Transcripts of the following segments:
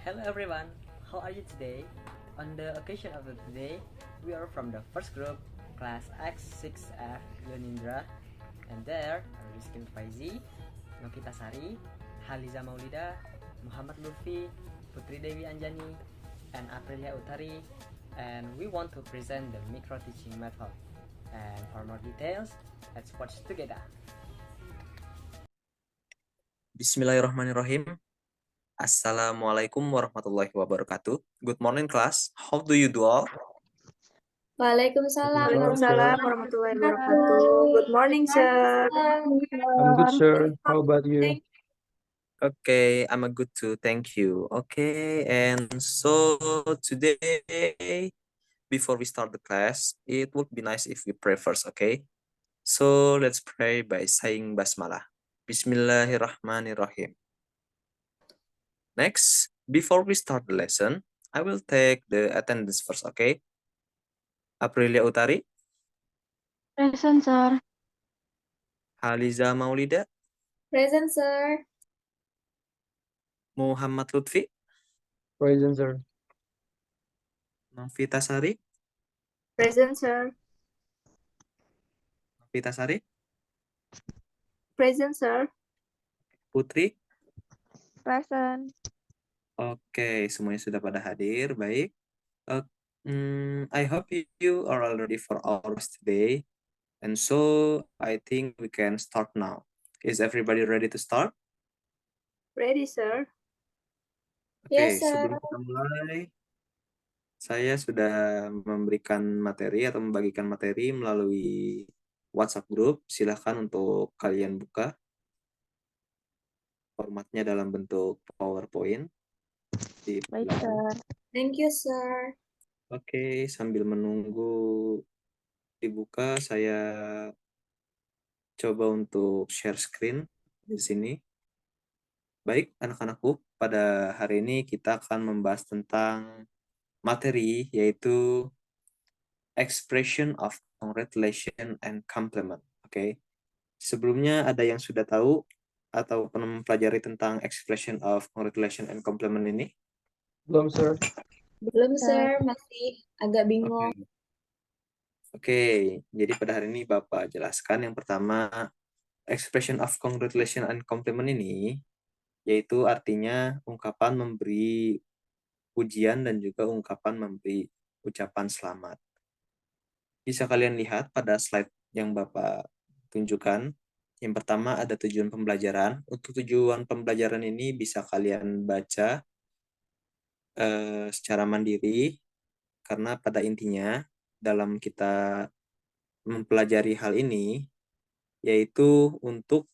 Hello everyone, how are you today? On the occasion of today, we are from the first group, class X6F Yonindra, and there are Rizky Faizi, Novita Sari, Haliza Maulida, Muhammad Lutfi, Putri Dewi Anjani, and Aprilia Utari, and we want to present the micro teaching method. And for more details, let's watch together. Bismillahirrahmanirrahim. Assalamualaikum warahmatullahi wabarakatuh. Good morning, class. How do you do all? Waalaikumsalam Waalaikumsalam warahmatullahi wabarakatuh. Good morning, sir. warahmatullahi I'm good, sir. How about you? Okay, I'm a good too. Thank you. Okay, and so today, before we start the class, it would be nice if we pray first, okay? So let's pray by saying basmalah. Bismillahirrahmanirrahim. Next, before we start the lesson, I will take the attendance first, okay? Aprilia Utari, Present, sir. Haliza Maulida, Present, sir. Muhammad Lutfi, Present, sir. Novita Sari, Present, sir. Novita Sari, Present, sir. Putri. Present. Oke, semuanya sudah pada hadir. Baik. Uh, I hope you are all ready for ours today. And so I think we can start now. Is everybody ready to start? Ready, sir. Oke, Yes, sir. sebelum kita mulai, saya sudah memberikan materi atau membagikan materi melalui WhatsApp group. Silahkan untuk kalian buka. Formatnya dalam bentuk PowerPoint. Baik, sir. Thank you, sir. Oke, sambil menunggu dibuka, saya coba untuk share screen di sini. Baik, anak-anakku, pada hari ini kita akan membahas tentang materi, yaitu expression of congratulation and compliment. Oke. Sebelumnya ada yang sudah tahu atau pernah mempelajari tentang expression of congratulation and compliment ini? Belum, sir. Belum, sir. Masih agak bingung. Oke, jadi pada hari ini Bapak jelaskan yang pertama, expression of congratulation and compliment ini, yaitu artinya ungkapan memberi pujian dan juga ungkapan memberi ucapan selamat. Bisa kalian lihat pada slide yang Bapak tunjukkan. Yang pertama ada tujuan pembelajaran. Untuk tujuan pembelajaran ini bisa kalian baca secara mandiri, karena pada intinya dalam kita mempelajari hal ini, yaitu untuk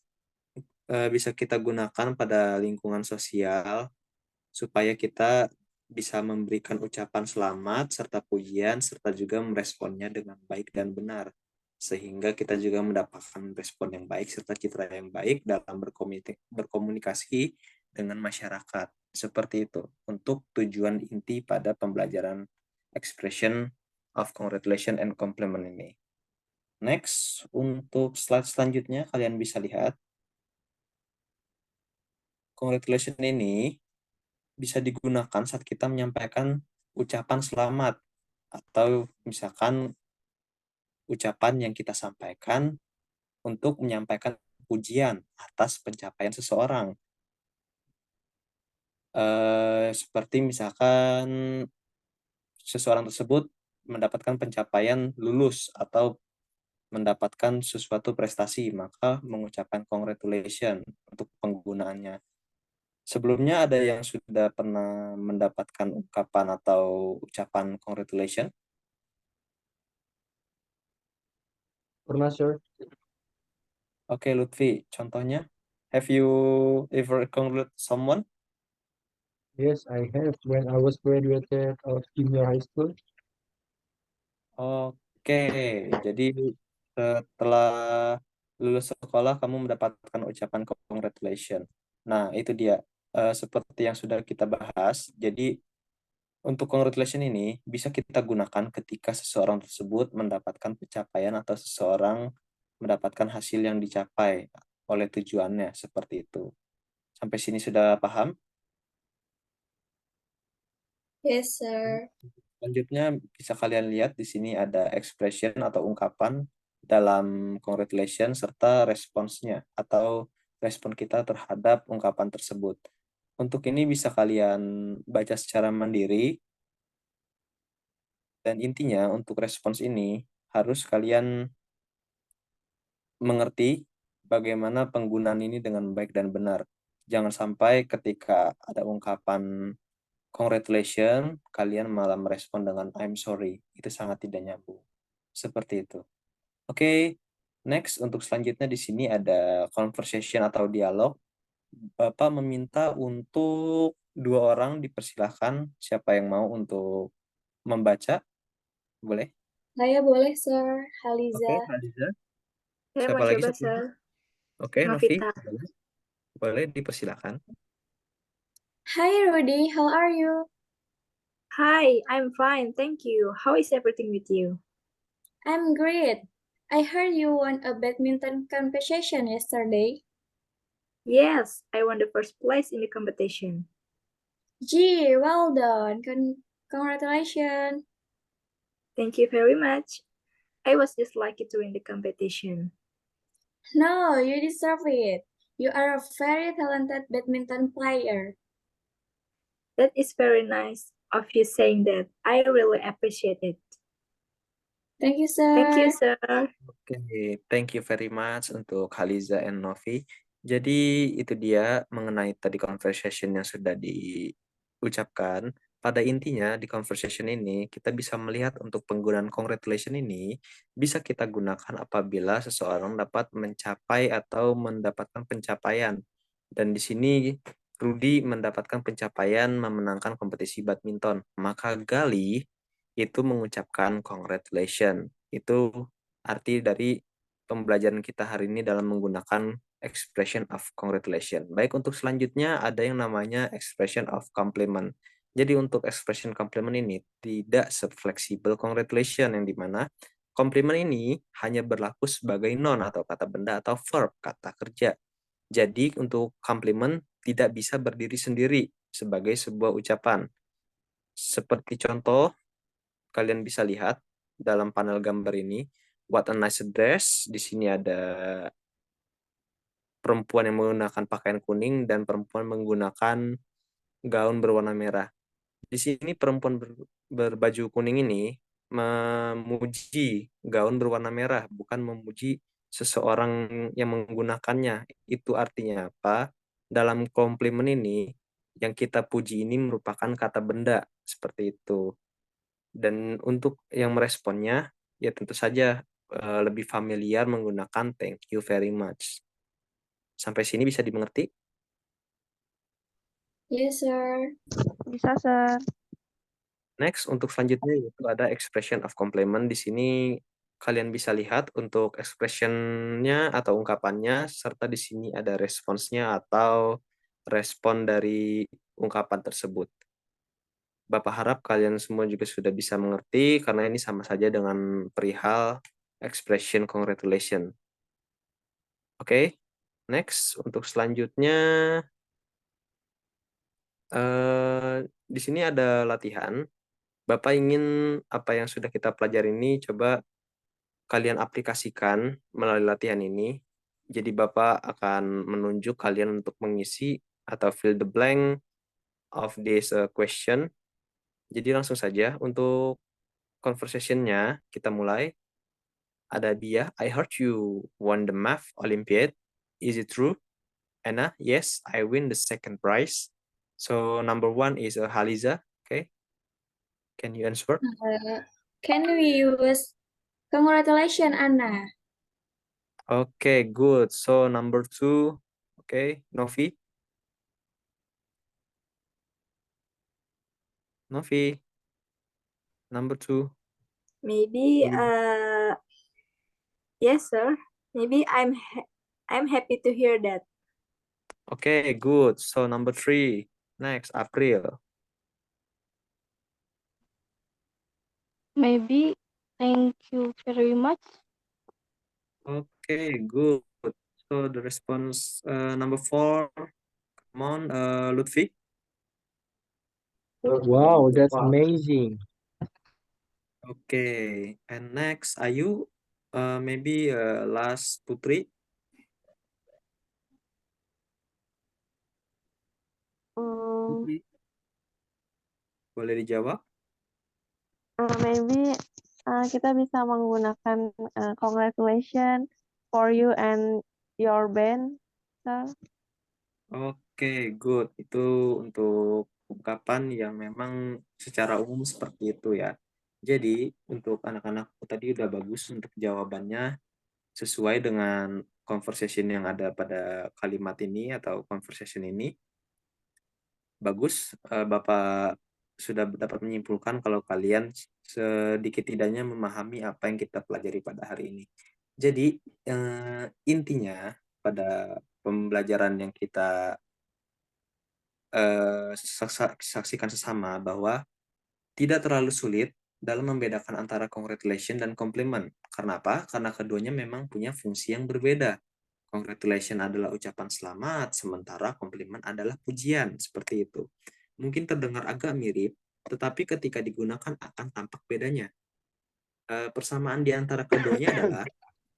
bisa kita gunakan pada lingkungan sosial, supaya kita bisa memberikan ucapan selamat serta pujian, serta juga meresponnya dengan baik dan benar. Sehingga kita juga mendapatkan respon yang baik serta citra yang baik dalam berkomunikasi dengan masyarakat. Seperti itu untuk tujuan inti pada pembelajaran expression of congratulation and compliment ini. Next, untuk slide selanjutnya kalian bisa lihat. Congratulation ini bisa digunakan saat kita menyampaikan ucapan selamat atau misalkan ucapan yang kita sampaikan untuk menyampaikan pujian atas pencapaian seseorang. Seperti misalkan seseorang tersebut mendapatkan pencapaian lulus atau mendapatkan sesuatu prestasi, maka mengucapkan congratulations untuk penggunaannya. Sebelumnya ada yang sudah pernah mendapatkan ungkapan atau ucapan congratulation? Pernah, sir. Oke, Lutfi, contohnya, have you ever congratulated someone? Yes, I have. When I was graduated of junior high school. Oke, jadi setelah lulus sekolah kamu mendapatkan ucapan congratulations. Nah, itu dia. Seperti yang sudah kita bahas, jadi untuk congratulation ini bisa kita gunakan ketika seseorang tersebut mendapatkan pencapaian atau seseorang mendapatkan hasil yang dicapai oleh tujuannya, seperti itu. Sampai sini sudah paham? Yes, sir. Selanjutnya bisa kalian lihat di sini ada expression atau ungkapan dalam congratulation serta responsnya atau respon kita terhadap ungkapan tersebut. Untuk ini bisa kalian baca secara mandiri dan intinya untuk respons ini harus kalian mengerti bagaimana penggunaan ini dengan baik dan benar. Jangan sampai ketika ada ungkapan congratulations, kalian malah merespon dengan I'm sorry. Itu sangat tidak nyambung. Seperti itu. Oke, next untuk selanjutnya di sini ada conversation atau dialog. Bapak meminta untuk dua orang dipersilahkan. Siapa yang mau untuk membaca? Boleh? Saya boleh, sir. Haliza. Oke, Hadiza. Saya Siapa mau lagi? coba, Sir. Oke, Novi. Novita. Boleh dipersilahkan. Hi, Rudy. How are you? Hi, I'm fine, thank you. How is everything with you? I'm great. I heard you won a badminton competition yesterday. Yes, I won the first place in the competition. Gee, well done. Congratulations. Thank you very much. I was just lucky to win the competition. No, you deserve it. You are a very talented badminton player. That is very nice of you saying that. I really appreciate it. Thank you, sir. Thank you, sir. Oke, thank you very much untuk Haliza and Novi. Jadi itu dia mengenai tadi conversation yang sudah diucapkan. Pada intinya di conversation ini kita bisa melihat untuk penggunaan congratulation ini bisa kita gunakan apabila seseorang dapat mencapai atau mendapatkan pencapaian. Dan di sini Rudy mendapatkan pencapaian memenangkan kompetisi badminton. Maka Gali itu mengucapkan congratulation. Itu arti dari pembelajaran kita hari ini dalam menggunakan expression of congratulation. Baik, untuk selanjutnya ada yang namanya expression of compliment. Jadi untuk expression compliment ini tidak se-fleksibel congratulation yang dimana compliment ini hanya berlaku sebagai noun atau kata benda atau verb, kata kerja. Jadi untuk compliment tidak bisa berdiri sendiri sebagai sebuah ucapan. Seperti contoh, kalian bisa lihat dalam panel gambar ini, what a nice dress. Di sini ada perempuan yang menggunakan pakaian kuning dan perempuan menggunakan gaun berwarna merah. Di sini perempuan berbaju kuning ini memuji gaun berwarna merah, bukan memuji seseorang yang menggunakannya. Itu artinya apa? Dalam komplimen ini, yang kita puji ini merupakan kata benda, seperti itu. Dan untuk yang meresponnya, ya tentu saja lebih familiar menggunakan thank you very much. Sampai sini bisa dimengerti? Yes, sir. Bisa, Sir. Next, untuk selanjutnya itu ada expression of compliment. Di sini kalian bisa lihat untuk expression-nya atau ungkapannya, serta di sini ada responsnya atau respon dari ungkapan tersebut. Bapak harap kalian semua juga sudah bisa mengerti, karena ini sama saja dengan perihal expression congratulation. Oke, next, untuk selanjutnya, di sini ada latihan. Bapak ingin apa yang sudah kita pelajari ini coba kalian aplikasikan melalui latihan ini. Jadi Bapak akan menunjuk kalian untuk mengisi atau fill the blank of this question. Jadi langsung saja untuk conversation-nya kita mulai. Ada dia, I heard you won the math Olympiad. Is it true? Anna, yes, I win the second prize. So number one is Haliza. Okay, can you answer? Can we use congratulations, Anna? Okay, good. So number two, okay, Novi. Novi, number two. Maybe, yes, sir. Maybe I'm happy to hear that. Okay, good. So number three, next, April. Maybe. Thank you very much. Okay, good. So the response number four, come on, Lutfi. Wow, that's amazing. Okay, and next, Ayu, maybe last Putri, Putri, boleh dijawab? Maybe kita bisa menggunakan congratulations for you and your band, sir. Oke, good. Itu untuk ungkapan yang memang secara umum seperti itu ya. Jadi, untuk anak-anakku tadi udah bagus untuk jawabannya sesuai dengan conversation yang ada pada kalimat ini atau conversation ini. Bagus, Bapak sudah dapat menyimpulkan kalau kalian sedikit tidaknya memahami apa yang kita pelajari pada hari ini. Jadi, intinya pada pembelajaran yang kita saksikan sesama bahwa tidak terlalu sulit dalam membedakan antara congratulation dan compliment. Karena apa? Karena keduanya memang punya fungsi yang berbeda. Congratulation adalah ucapan selamat, sementara compliment adalah pujian. Seperti itu. Mungkin terdengar agak mirip, tetapi ketika digunakan akan tampak bedanya. Persamaan di antara keduanya adalah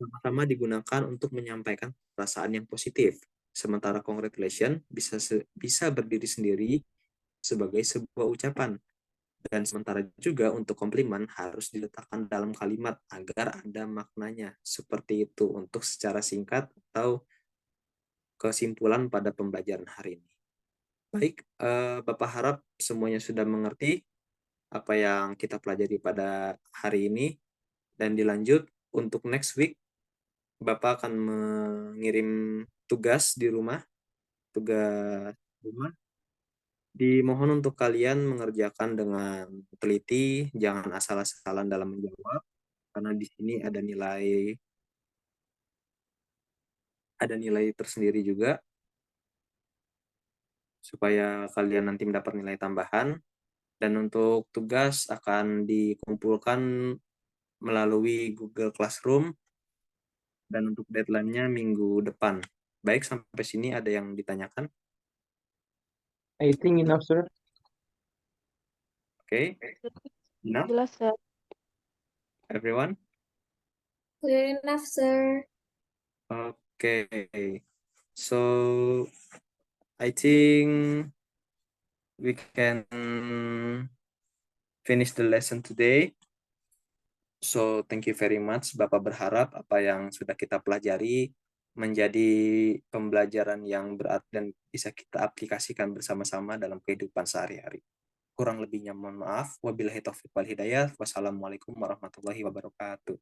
sama-sama digunakan untuk menyampaikan perasaan yang positif. Sementara congratulation bisa berdiri sendiri sebagai sebuah ucapan. Dan sementara juga untuk komplimen harus diletakkan dalam kalimat agar ada maknanya. Seperti itu untuk secara singkat atau kesimpulan pada pembelajaran hari ini. Baik, Bapak harap semuanya sudah mengerti apa yang kita pelajari pada hari ini. Dan dilanjut untuk next week, Bapak akan mengirim tugas di rumah. Tugas rumah. Dimohon untuk kalian mengerjakan dengan teliti, jangan asal-asalan dalam menjawab, karena di sini ada nilai tersendiri juga, supaya kalian nanti mendapat nilai tambahan. Dan untuk tugas akan dikumpulkan melalui Google Classroom, dan untuk deadline-nya minggu depan. Baik, sampai sini ada yang ditanyakan? I think enough, sir. Oke, enough, Jelas, sir. everyone? Clear enough, sir. Okay, so I think we can finish the lesson today. So thank you very much. Bapak berharap apa yang sudah kita pelajari menjadi pembelajaran yang berarti dan bisa kita aplikasikan bersama-sama dalam kehidupan sehari-hari. Kurang lebihnya mohon maaf. Wabillahi taufiq wal hidayah. Wassalamualaikum warahmatullahi wabarakatuh.